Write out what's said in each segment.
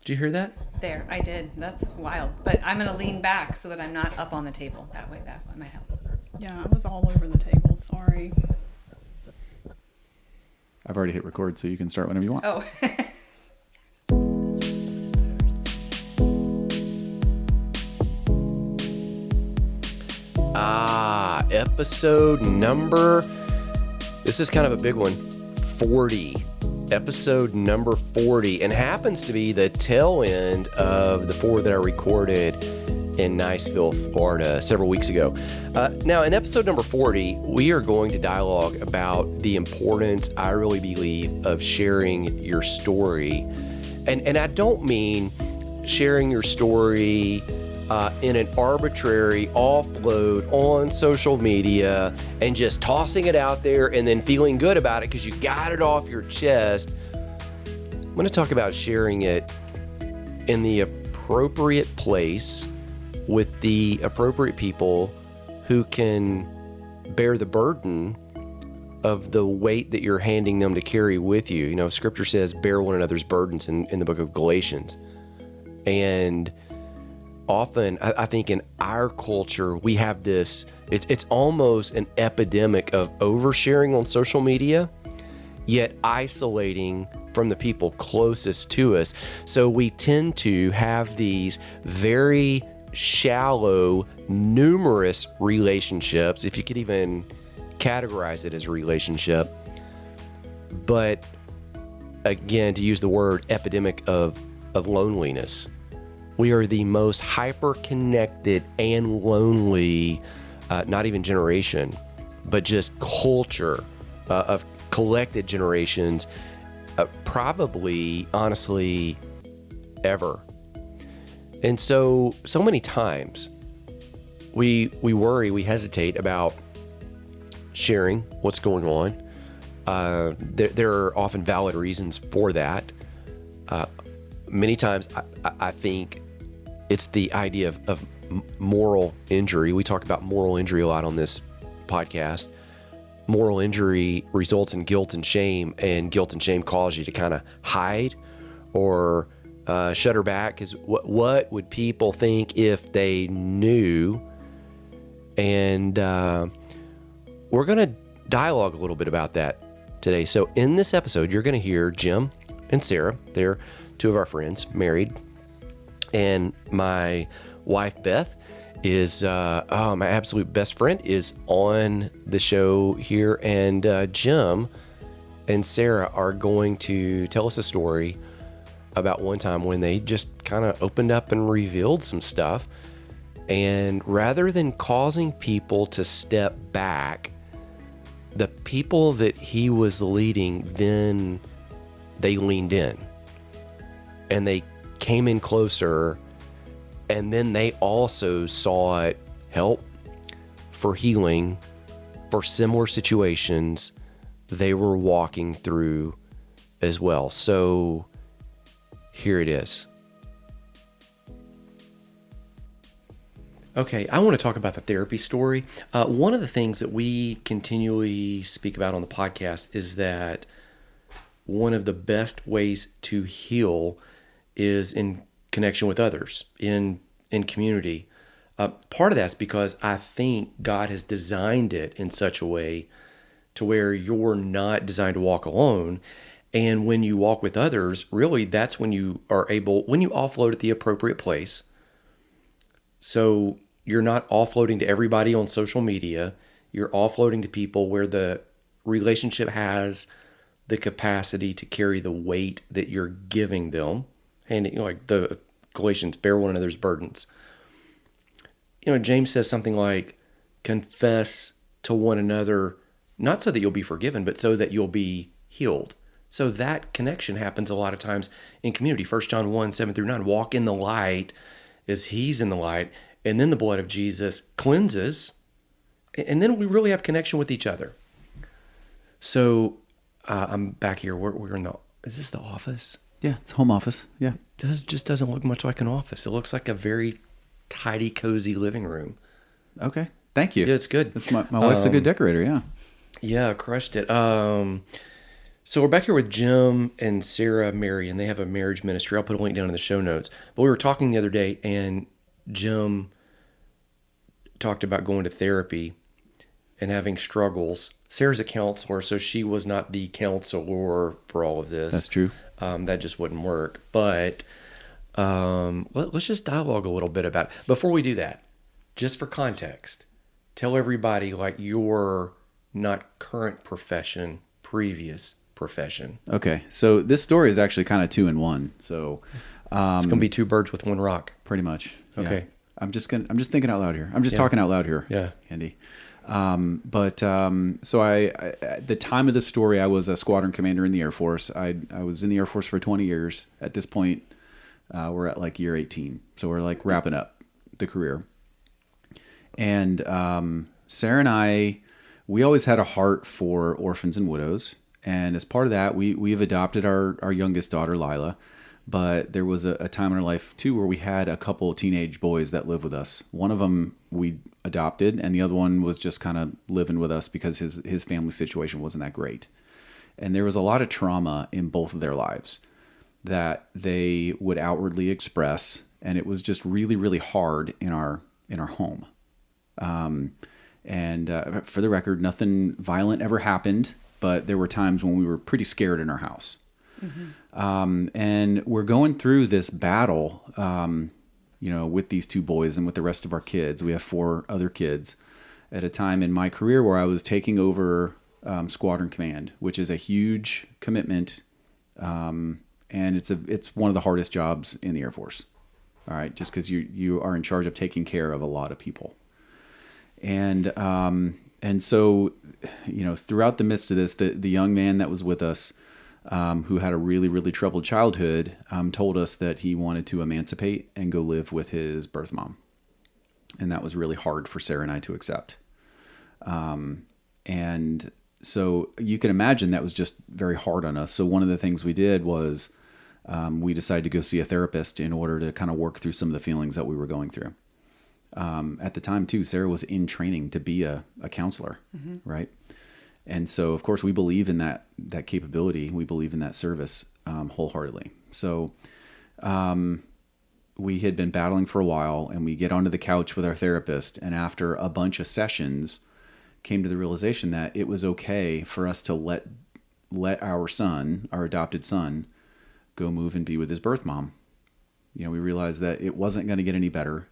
Did you hear that? There, I did. That's wild. But I'm going to lean back so that I'm not up on the table. That might help. Yeah, I was all over the table. Sorry. I've already hit record, so you can start whenever you want. Oh. Episode number, this is kind of a big one, 40. Episode number 40, and happens to be the tail end of the 4 that I recorded in Niceville, Florida, several weeks ago. Now, in episode number 40, we are going to dialogue about the importance, I really believe, of sharing your story. And I don't mean sharing your story in an arbitrary offload on social media and just tossing it out there and then feeling good about it because you got it off your chest. I'm going to talk about sharing it in the appropriate place with the appropriate people who can bear the burden of the weight that you're handing them to carry with you. You know, Scripture says, bear one another's burdens in the book of Galatians. And often, I think in our culture, we have this, it's almost an epidemic of oversharing on social media, yet isolating from the people closest to us. So we tend to have these very shallow, numerous relationships, if you could even categorize it as a relationship. But again, to use the word epidemic of loneliness. We are the most hyper-connected and lonely, not even generation, but just culture of collected generations, probably, honestly, ever. And so many times, we worry, we hesitate about sharing what's going on. There are often valid reasons for that. Many times, I think it's the idea of moral injury. We talk about moral injury a lot on this podcast. Moral injury results in guilt and shame cause you to kind of hide or shudder back, because what would people think if they knew? And we're going to dialogue a little bit about that today. So in this episode, you're going to hear Jim and Sarah. They're two of our friends, married. And my wife, Beth, is my absolute best friend, is on the show here. And Jim and Sarah are going to tell us a story about one time when they just kind of opened up and revealed some stuff. And rather than causing people to step back, the people that he was leading, then they leaned in. And they came in closer, and then they also sought help for healing for similar situations they were walking through as well. So here it is. Okay, I want to talk about the therapy story. One of the things that we continually speak about on the podcast is that one of the best ways to heal is in connection with others, in community. Part of that's because I think God has designed it in such a way to where you're not designed to walk alone. And when you walk with others, really that's when you are able, when you offload at the appropriate place. So you're not offloading to everybody on social media. You're offloading to people where the relationship has the capacity to carry the weight that you're giving them. And like the Galatians, bear one another's burdens. James says something like, confess to one another, not so that you'll be forgiven, but so that you'll be healed. So that connection happens a lot of times in community. 1 John 1, 7-9, walk in the light as he's in the light. And then the blood of Jesus cleanses. And then we really have connection with each other. So I'm back here. We're in is this the office? Yeah, it's home office. Yeah. It just doesn't look much like an office. It looks like a very tidy, cozy living room. Okay. Thank you. Yeah, it's good. That's my wife's a good decorator, yeah. Yeah, crushed it. So we're back here with Jim and Sarah Mary, and they have a marriage ministry. I'll put a link down in the show notes. But we were talking the other day, and Jim talked about going to therapy and having struggles. Sarah's a counselor, so she was not the counselor for all of this. That's true. That just wouldn't work. But let's just dialogue a little bit about it. Before we do that, just for context, tell everybody like your not current profession, previous profession. Okay, so this story is actually kind of 2 in 1. So It's gonna be 2 birds with 1 rock. pretty much. Yeah. Okay. I'm just thinking out loud here. I'm just talking out loud here. Yeah. Andy. So at the time of the story, I was a squadron commander in the Air Force. I was in the Air Force for 20 years. At this point, we're at like year 18. So we're like wrapping up the career. And Sarah and I, we always had a heart for orphans and widows. And as part of that, we've adopted our youngest daughter, Lila. But there was a time in our life, too, where we had a couple of teenage boys that lived with us. One of them we adopted, and the other one was just kind of living with us because his family situation wasn't that great. And there was a lot of trauma in both of their lives that they would outwardly express, and it was just really, really hard in our home. For the record, nothing violent ever happened, but there were times when we were pretty scared in our house. Mm-hmm. And we're going through this battle, with these 2 boys and with the rest of our kids. We have 4 other kids at a time in my career where I was taking over squadron command, which is a huge commitment. And it's one of the hardest jobs in the Air Force. All right. Just because you are in charge of taking care of a lot of people. And so, throughout the midst of this, the young man that was with us, who had a really, really troubled childhood, told us that he wanted to emancipate and go live with his birth mom. And that was really hard for Sarah and I to accept. And so you can imagine that was just very hard on us. So one of the things we did was we decided to go see a therapist in order to kind of work through some of the feelings that we were going through. At the time, too, Sarah was in training to be a counselor, mm-hmm. right? And so, of course, we believe in that capability. We believe in that service wholeheartedly. So we had been battling for a while, and we get onto the couch with our therapist, and after a bunch of sessions, came to the realization that it was okay for us to let our son, our adopted son, go move and be with his birth mom. We realized that it wasn't going to get any better.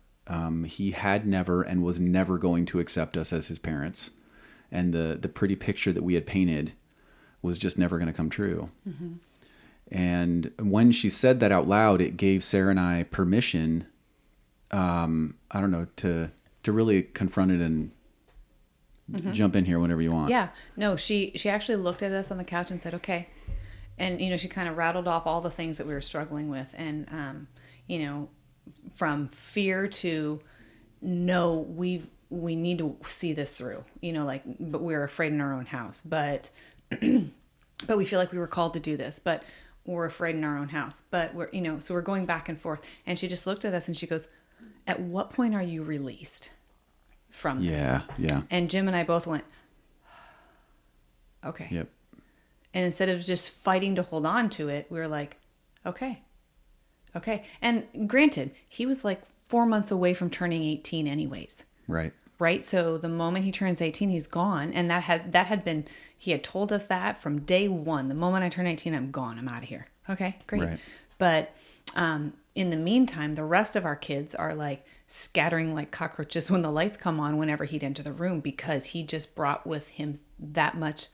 He had never and was never going to accept us as his parents. And the pretty picture that we had painted was just never going to come true. Mm-hmm. And when she said that out loud, it gave Sarah and I permission, to really confront it and mm-hmm. jump in here whenever you want. Yeah. No, she actually looked at us on the couch and said, okay. And, she kind of rattled off all the things that we were struggling with. And, from fear to no, we need to see this through, but we're afraid in our own house, but we feel like we were called to do this, but we're afraid in our own house, but we're, so we're going back and forth. And she just looked at us and she goes, at what point are you released from this? Yeah. And Jim and I both went, okay. Yep. And instead of just fighting to hold on to it, we were like, okay. And granted, he was like 4 months away from turning 18 anyways. Right. So the moment he turns 18, he's gone. And that had been, he had told us that from day one. The moment I turn 18, I'm gone. I'm out of here. Okay, great. Right. But in the meantime, the rest of our kids are like scattering like cockroaches when the lights come on whenever he'd enter the room, because he just brought with him that much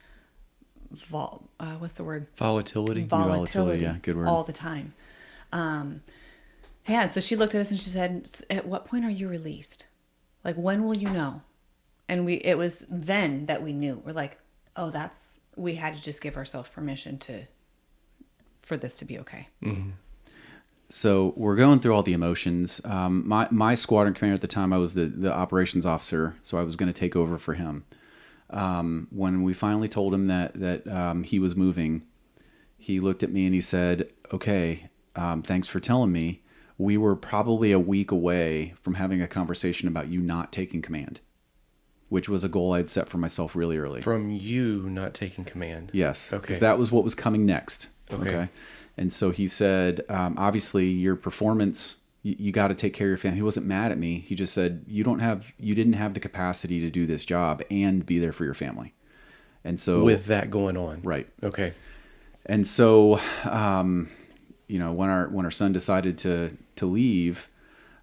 what's the word? Volatility. Volatility. Yeah, good word. All the time. So she looked at us and she said, at what point are you released? Like, when will you know? And it was then that we knew. We're like, oh, we had to just give ourselves permission for this to be okay. Mm-hmm. So we're going through all the emotions. My squadron commander at the time, I was the operations officer, so I was going to take over for him. When we finally told him that he was moving, he looked at me and he said, okay, thanks for telling me. We were probably a week away from having a conversation about you not taking command. which was a goal I'd set for myself really early. From you not taking command. Yes. Okay. Because that was what was coming next. Okay. And so he said, obviously your performance, you got to take care of your family. He wasn't mad at me. He just said, you didn't have the capacity to do this job and be there for your family. And so with that going on. Right. Okay. And so, when our son decided to leave,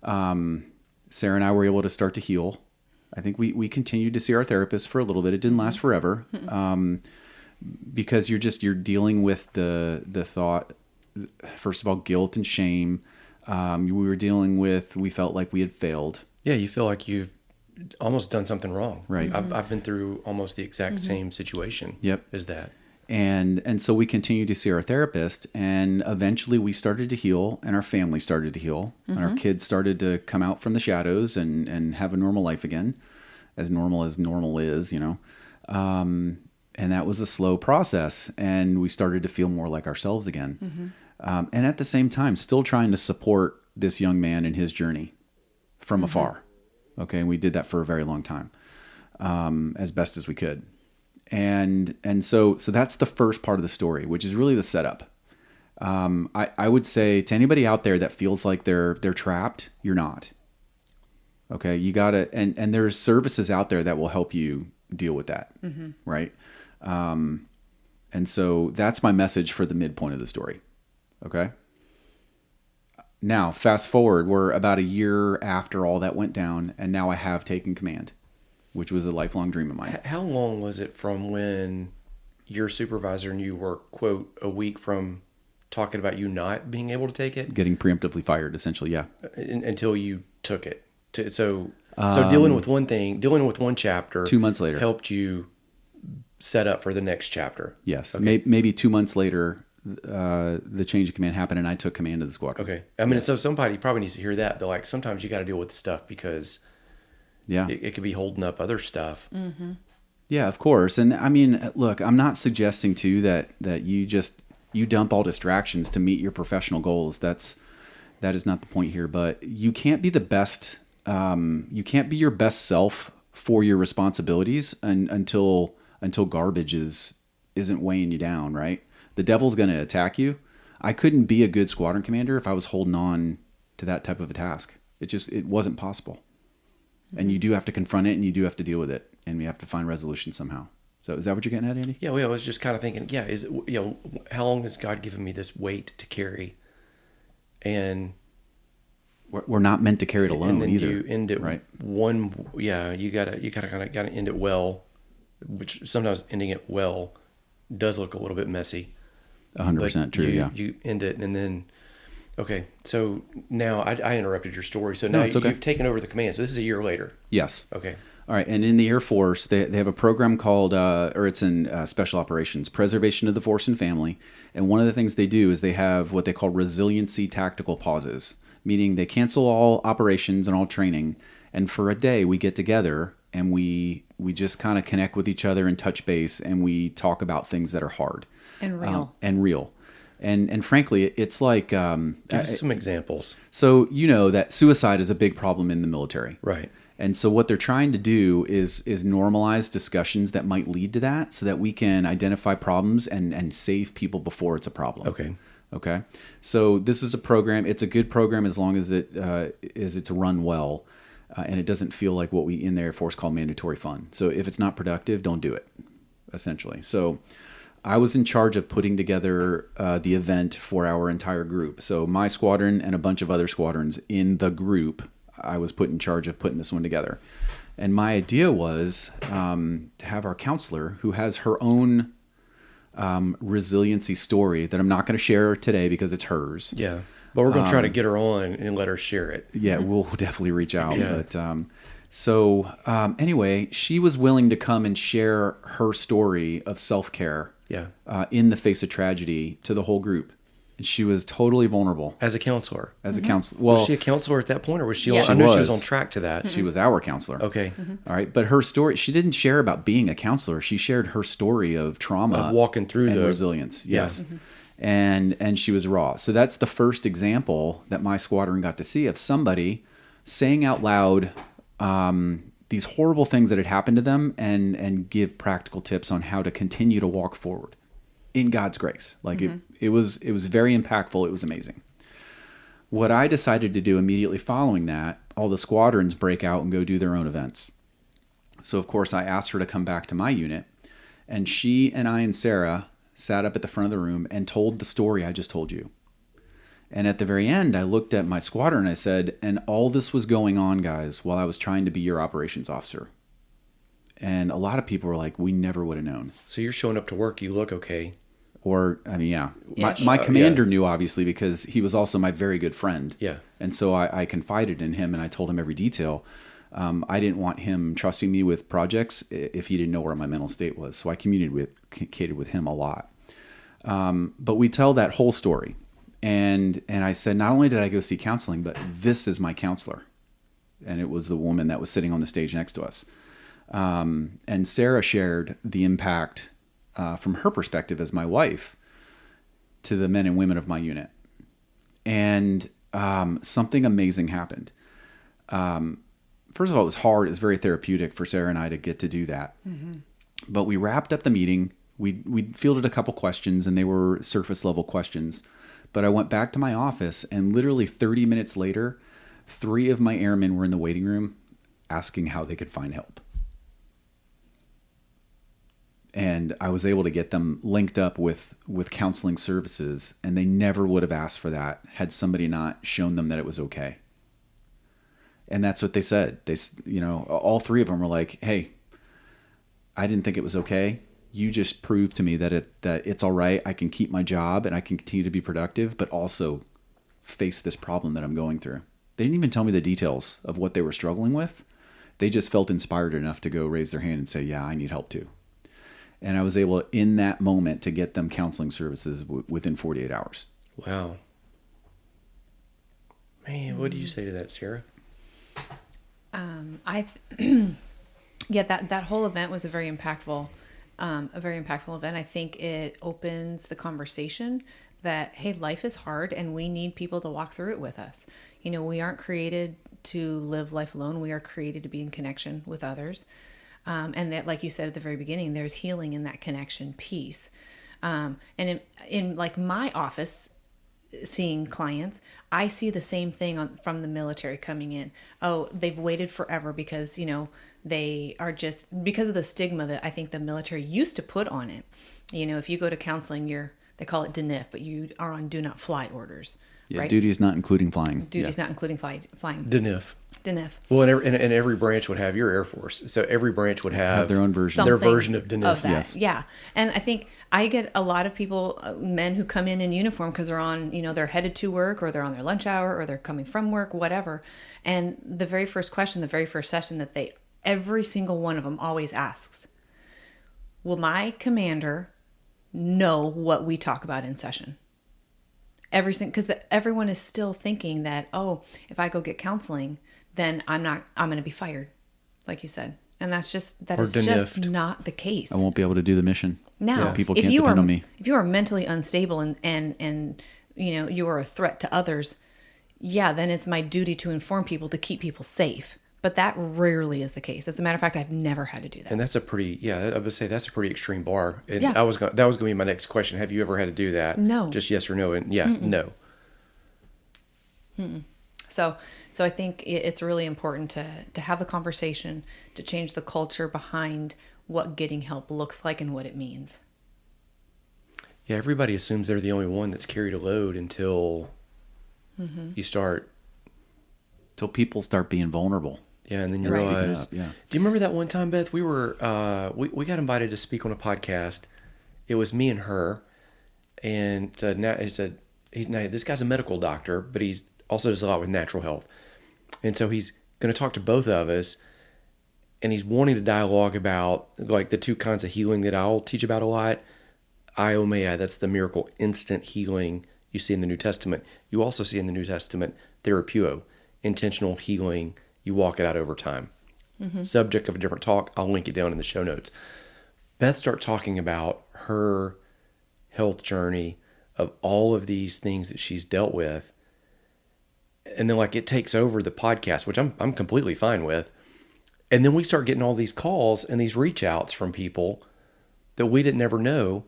Sarah and I were able to start to heal. I think we continued to see our therapist for a little bit. It didn't last forever, because you're dealing with the thought, first of all, guilt and shame. We felt like we had failed. Yeah, you feel like you've almost done something wrong. Right. I've been through almost the exact same situation. Yep. As that. And so we continued to see our therapist, and eventually we started to heal, and our family started to heal, and our kids started to come out from the shadows and have a normal life again, as normal is, and that was a slow process, and we started to feel more like ourselves again. And at the same time, still trying to support this young man in his journey from afar. Okay. And we did that for a very long time, as best as we could. And so that's the first part of the story, which is really the setup. I would say to anybody out there that feels like they're trapped, you're not. Okay. You gotta, and there's services out there that will help you deal with that. Right. And so that's my message for the midpoint of the story. Okay. Now, fast forward, we're about a year after all that went down, and now I have taken command, which was a lifelong dream of mine. How long was it from when your supervisor and you were, quote, a week from talking about you not being able to take it? Getting preemptively fired, essentially, yeah. Until you took it. So dealing with one chapter. 2 months later. Helped you set up for the next chapter. Yes. Okay. Maybe 2 months later, the change of command happened, and I took command of the squadron. Okay. I mean, so somebody probably needs to hear that. But like, sometimes you got to deal with stuff because it could be holding up other stuff. Yeah, of course. And I mean, look, I'm not suggesting too that you dump all distractions to meet your professional goals. That is not the point here. But you can't be the best. You can't be your best self for your responsibilities until garbage isn't weighing you down, right? The devil's going to attack you. I couldn't be a good squadron commander if I was holding on to that type of a task. It wasn't possible. And you do have to confront it, and you do have to deal with it, and we have to find resolution somehow. So is that what you're getting at, Andy? Yeah, well, I was just kind of thinking, how long has God given me this weight to carry? And we're not meant to carry it alone either. You end it right. You gotta end it well, which sometimes ending it well does look a little bit messy. 100% true. You end it, and then okay. So now I interrupted your story. So now you've taken over the command. So this is a year later. Yes. Okay. All right. And in the Air Force, they have a program called, or it's in Special Operations, Preservation of the Force and Family. And one of the things they do is they have what they call resiliency tactical pauses, meaning they cancel all operations and all training. And for a day, we get together and we just kind of connect with each other and touch base, and we talk about things that are hard. And real. And frankly, it's like... Give us some examples. So you know that suicide is a big problem in the military. Right. And so what they're trying to do is normalize discussions that might lead to that, so that we can identify problems and save people before it's a problem. Okay. So this is a program. It's a good program as long as it's run well, and it doesn't feel like what we in the Air Force call mandatory fun. So if it's not productive, don't do it, essentially. So I was in charge of putting together the event for our entire group. So my squadron and a bunch of other squadrons in the group, I was put in charge of putting this one together. And my idea was to have our counselor, who has her own resiliency story that I'm not going to share today because it's hers. Yeah. But we're going to try to get her on and let her share it. Yeah, we'll definitely reach out. Yeah. But anyway, she was willing to come and share her story of self-care in the face of tragedy to the whole group. And she was totally vulnerable. As a counselor? As a counselor. Well, was she a counselor at that point, or was she? Yes. I knew she was on track to that. She was our counselor. Okay. All right. But her story, she didn't share about being a counselor. She shared her story of trauma. Of walking through and resilience. Yes. Yeah. And she was raw. So that's the first example that my squadron got to see of somebody saying out loud these horrible things that had happened to them and give practical tips on how to continue to walk forward in God's grace. Like it was very impactful. It was amazing. What I decided to do immediately following that, all the squadrons break out and go do their own events. So of course I asked her to come back to my unit, and she and I and Sarah sat up at the front of the room and told the story I just told you. And at the very end, I looked at my squadron and I said, and all this was going on, guys, while I was trying to be your operations officer. And a lot of people were like, we never would have known. So you're showing up to work, you look okay. Or, I mean, yeah. My commander knew, obviously, because he was also my very good friend. Yeah. And so I confided in him and I told him every detail. I didn't want him trusting me with projects if he didn't know where my mental state was. So I communicated with him a lot. But we tell that whole story. And I said, not only did I go see counseling, but this is my counselor. And it was the woman that was sitting on the stage next to us. And Sarah shared the impact from her perspective as my wife to the men and women of my unit. And something amazing happened. First of all, it was hard. It was very therapeutic for Sarah and I to get to do that. Mm-hmm. But we wrapped up the meeting. We fielded a couple questions, and they were surface level questions. But I went back to my office, and literally 30 minutes later, 3 of my airmen were in the waiting room asking how they could find help. And I was able to get them linked up with counseling services, and they never would have asked for that had somebody not shown them that it was okay. And that's what they said. They, all 3 of them were like, hey, I didn't think it was okay. You just proved to me that it's all right. I can keep my job and I can continue to be productive, but also face this problem that I'm going through. They didn't even tell me the details of what they were struggling with. They just felt inspired enough to go raise their hand and say, yeah, I need help too. And I was able in that moment to get them counseling services within 48 hours. Wow. Man, what do you say to that, Sarah? That whole event was a very impactful event. I think it opens the conversation that, hey, life is hard and we need people to walk through it with us. We aren't created to live life alone. We are created to be in connection with others. And that, like you said at the very beginning, there's healing in that connection piece. And in like my office, seeing clients, I see the same thing from the military coming in. Oh, they've waited forever because, they are just, because of the stigma that I think the military used to put on it. If you go to counseling, they call it DNIF, but you are on do not fly orders. Yeah, right? Duty is not including flying. Duty is not including flying. DNIF. Well, and every branch would have your Air Force. So every branch would have their own version. Their version of DNIF. Of that. Yes. Yeah. And I think I get a lot of people, men who come in uniform because they're on, they're headed to work or they're on their lunch hour or they're coming from work, whatever. And the very first question, the very first session that every single one of them always asks, will my commander know what we talk about in session? Because everyone is still thinking that, oh, if I go get counseling, then I'm going to be fired, like you said. And that is just not the case. I won't be able to do the mission. Now, people can't depend on me. If you are mentally unstable and you are a threat to others, then it's my duty to inform people to keep people safe. But that rarely is the case. As a matter of fact, I've never had to do that. And that's I would say that's a pretty extreme bar. And yeah. that was going to be my next question. Have you ever had to do that? No. Just yes or no? And no. Mm-mm. So I think it's really important to have the conversation, to change the culture behind what getting help looks like and what it means. Yeah, everybody assumes they're the only one that's carried a load until you start. Till people start being vulnerable. Yeah, and then you realize. Do you remember that one time, Beth? We were we got invited to speak on a podcast. It was me and her, and now he said this guy's a medical doctor, but he's also does a lot with natural health, and so he's going to talk to both of us, and he's wanting to dialogue about like the 2 kinds of healing that I'll teach about a lot. Iomea, that's the miracle instant healing you see in the New Testament. You also see in the New Testament therapuo, intentional healing. You walk it out over time. Mm-hmm. Subject of a different talk. I'll link it down in the show notes. Beth starts talking about her health journey of all of these things that she's dealt with. And then it takes over the podcast, which I'm completely fine with. And then we start getting all these calls and these reach outs from people that we didn't ever know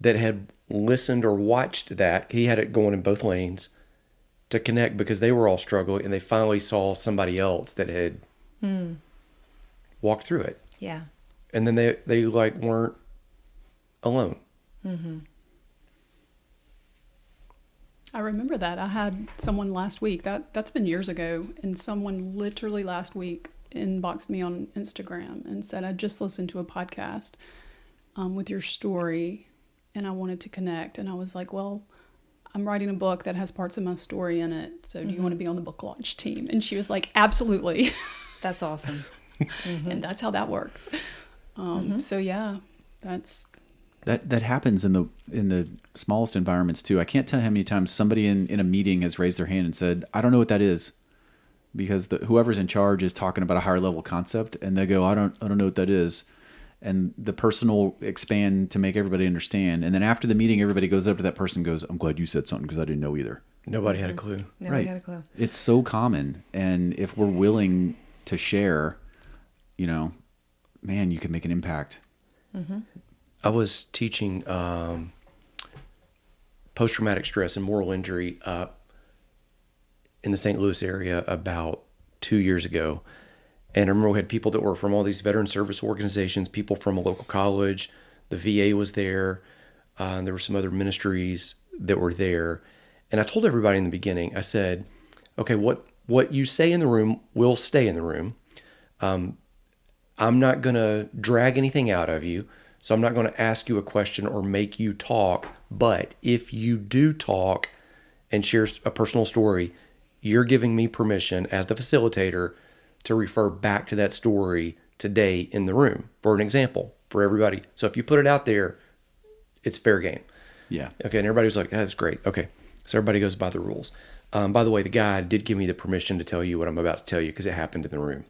that had listened or watched that. He had it going in both lanes to connect because they were all struggling, and they finally saw somebody else that had walked through it. Yeah. And then they like weren't alone. Mm-hmm. I remember that. I had someone last week, that's been years ago, and someone literally last week inboxed me on Instagram and said, I just listened to a podcast with your story and I wanted to connect. And I was like, well, I'm writing a book that has parts of my story in it. So do you want to be on the book launch team? And she was like, absolutely. That's awesome. And that's how that works. So yeah, that happens in the smallest environments too. I can't tell how many times somebody in a meeting has raised their hand and said, I don't know what that is, because whoever's in charge is talking about a higher level concept, and they go, I don't know what that is. And the person will expand to make everybody understand. And then after the meeting, everybody goes up to that person and goes, I'm glad you said something because I didn't know either. Nobody had a clue. Nobody had a clue. It's so common. And if we're willing to share, man, you can make an impact. Mm-hmm. I was teaching post-traumatic stress and moral injury in the St. Louis area about 2 years ago. And I remember we had people that were from all these veteran service organizations, people from a local college, the VA was there, and there were some other ministries that were there. And I told everybody in the beginning, I said, okay, what you say in the room will stay in the room. I'm not going to drag anything out of you, so I'm not going to ask you a question or make you talk. But if you do talk and share a personal story, you're giving me permission as the facilitator to refer back to that story today in the room for an example for everybody. So if you put it out there, it's fair game. Yeah. Okay. And everybody was like, that's great. Okay. So everybody goes by the rules. By the way, the guy did give me the permission to tell you what I'm about to tell you because it happened in the room.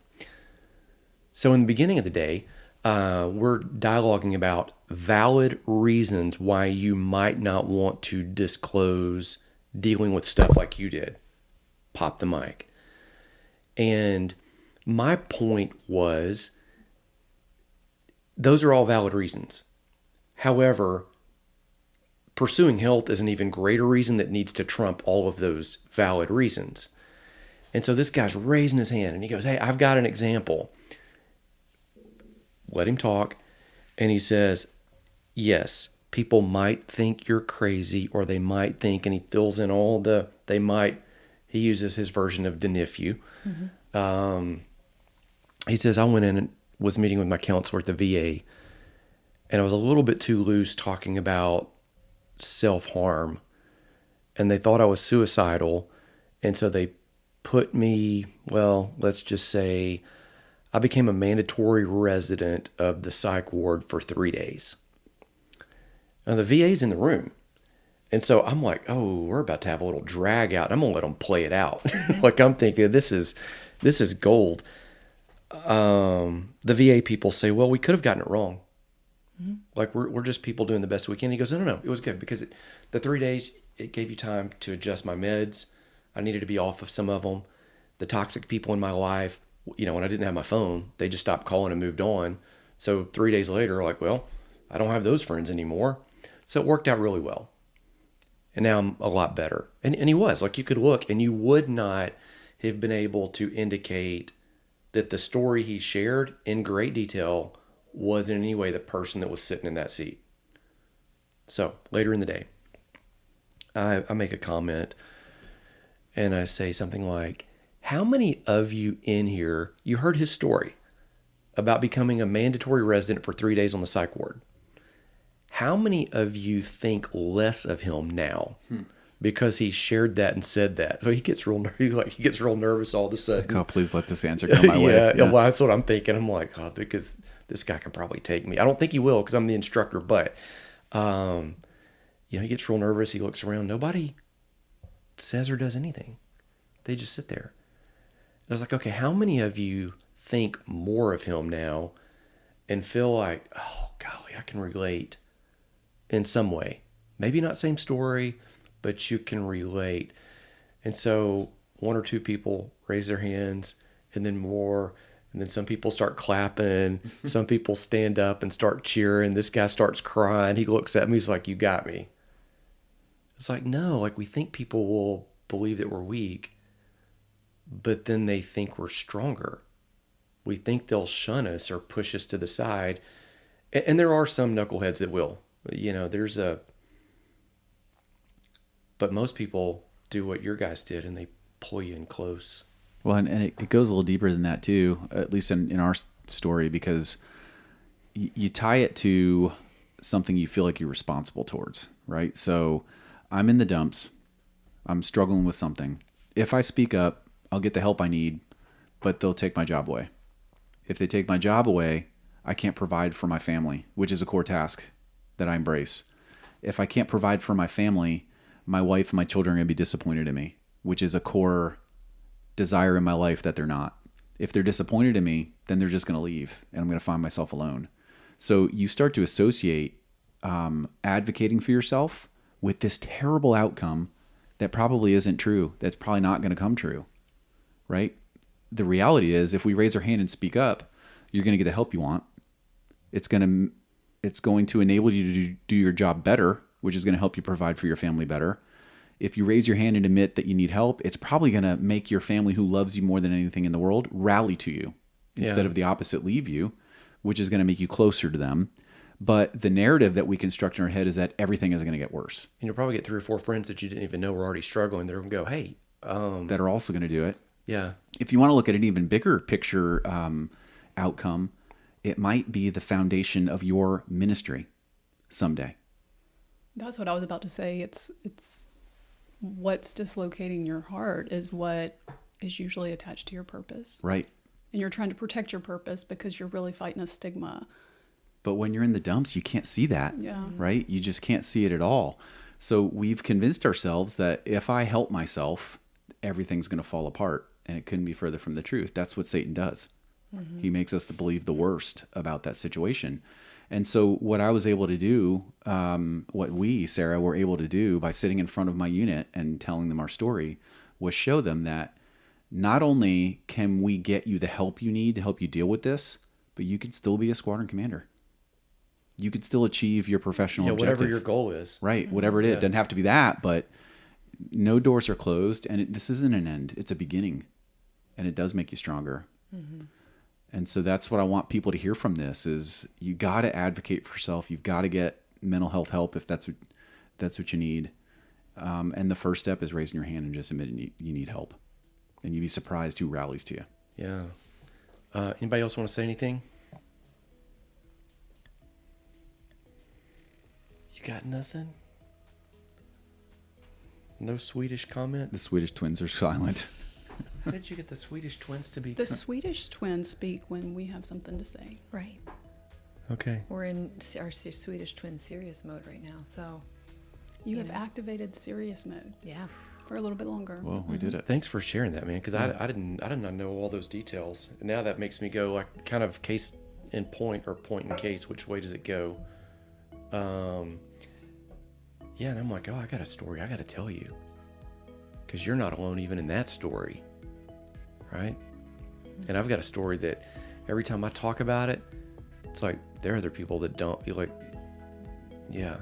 So in the beginning of the day, we're dialoguing about valid reasons why you might not want to disclose dealing with stuff like you did. Pop the mic. And my point was, those are all valid reasons. However, pursuing health is an even greater reason that needs to trump all of those valid reasons. And so this guy's raising his hand and he goes, hey, I've got an example. Let him talk. And he says, yes, people might think you're crazy, or they might think, and he fills in all he uses his version of denif you. Mm-hmm. He says, I went in and was meeting with my counselor at the VA, and I was a little bit too loose talking about self-harm, and they thought I was suicidal, and so they put me, well, let's just say I became a mandatory resident of the psych ward for 3 days. Now the VA's in the room. And so I'm like, oh, we're about to have a little drag out. I'm going to let them play it out. Like I'm thinking this is gold. The VA people say, well, we could have gotten it wrong. Mm-hmm. Like we're just people doing the best we can. He goes, no, it was good because the 3 days, it gave you time to adjust my meds. I needed to be off of some of them. The toxic people in my life, when I didn't have my phone, they just stopped calling and moved on. So 3 days later, like, well, I don't have those friends anymore. So it worked out really well. And now I'm a lot better. And he was, like, you could look and you would not have been able to indicate that the story he shared in great detail was in any way the person that was sitting in that seat. So later in the day, I make a comment and I say something like, how many of you in here, you heard his story about becoming a mandatory resident for 3 days on the psych ward? How many of you think less of him now because he shared that and said that? So he gets real nervous all of a sudden. Oh, please let this answer come my way. Yeah, well, that's what I'm thinking. I'm like, oh, because this guy can probably take me. I don't think he will because I'm the instructor, but he gets real nervous. He looks around. Nobody says or does anything. They just sit there. I was like, okay, how many of you think more of him now and feel like, oh, golly, I can relate in some way? Maybe not same story, but you can relate. And so one or two people raise their hands, and then more, And then some people start clapping. Some people stand up and start cheering. This guy starts crying. He looks at me. He's like, you got me. It's like, no, like we think people will believe that we're weak, but then they think we're stronger. We think they'll shun us or push us to the side. And there are some knuckleheads that will. You know, but most people do what your guys did, and they pull you in close. Well, and it goes a little deeper than that too, at least in our story, because you tie it to something you feel like you're responsible towards, right? So I'm in the dumps. I'm struggling with something. If I speak up, I'll get the help I need, but they'll take my job away. If they take my job away, I can't provide for my family, which is a core task that I embrace. If I can't provide for my family, my wife and my children are going to be disappointed in me, which is a core desire in my life that they're not. If they're disappointed in me, then they're just going to leave and I'm going to find myself alone. So you start to associate advocating for yourself with this terrible outcome that probably isn't true. That's probably not going to come true, right? The reality is if we raise our hand and speak up, you're going to get the help you want. It's going to enable you to do your job better, which is going to help you provide for your family better. If you raise your hand and admit that you need help, it's probably going to make your family, who loves you more than anything in the world, rally to you instead of the opposite, leave you, which is going to make you closer to them. But the narrative that we construct in our head is that everything is going to get worse. And you'll probably get 3 or 4 friends that you didn't even know were already struggling. They're going to go, hey. That are also going to do it. Yeah. If you want to look at an even bigger picture outcome, it might be the foundation of your ministry someday. That's what I was about to say. It's what's dislocating your heart is what is usually attached to your purpose. Right. And you're trying to protect your purpose because you're really fighting a stigma. But when you're in the dumps, you can't see that. Yeah. Right? You just can't see it at all. So we've convinced ourselves that if I help myself, everything's going to fall apart. And it couldn't be further from the truth. That's what Satan does. Mm-hmm. He makes us to believe the worst about that situation. And so what I was able to do, what we, Sarah, were able to do by sitting in front of my unit and telling them our story, was show them that not only can we get you the help you need to help you deal with this, but you can still be a squadron commander. You can still achieve your professional objective. Whatever your goal is. Right, mm-hmm. Whatever it is. It doesn't have to be that, but no doors are closed, and this isn't an end. It's a beginning, and it does make you stronger. Mm-hmm. And so that's what I want people to hear from this is you got to advocate for yourself. You've got to get mental health help if that's what you need. And the first step is raising your hand and just admitting you need help. And you'd be surprised who rallies to you. Yeah. Anybody else want to say anything? You got nothing? No Swedish comment? The Swedish twins are silent. How did you get the Swedish twins to be? The Swedish twins speak when we have something to say. Right. Okay. We're in our Swedish twin serious mode right now, so. You have activated serious mode. Yeah. For a little bit longer. Well, we did it. Thanks for sharing that, man, because I didn't know all those details. And now that makes me go like kind of case in point or point in case. Which way does it go? Yeah, and I'm like, oh, I got a story I got to tell you, because you're not alone even in that story, right? And I've got a story that every time I talk about it, it's like there are other people that don't. You're like, yeah.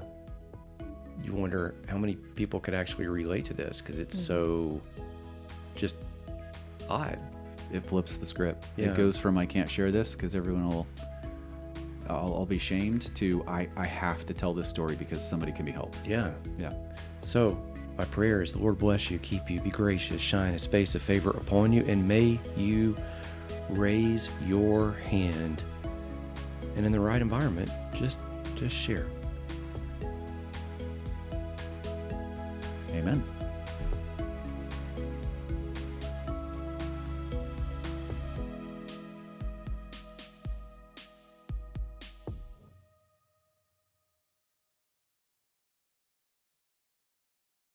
You wonder how many people could actually relate to this because it's so just odd. It flips the script. Yeah. It goes from I can't share this because everyone will, I'll be shamed, to I have to tell this story because somebody can be helped. Yeah. Yeah. So my prayer is the Lord bless you, keep you, be gracious, shine his face of favor upon you, and may you raise your hand and in the right environment, just share. Amen.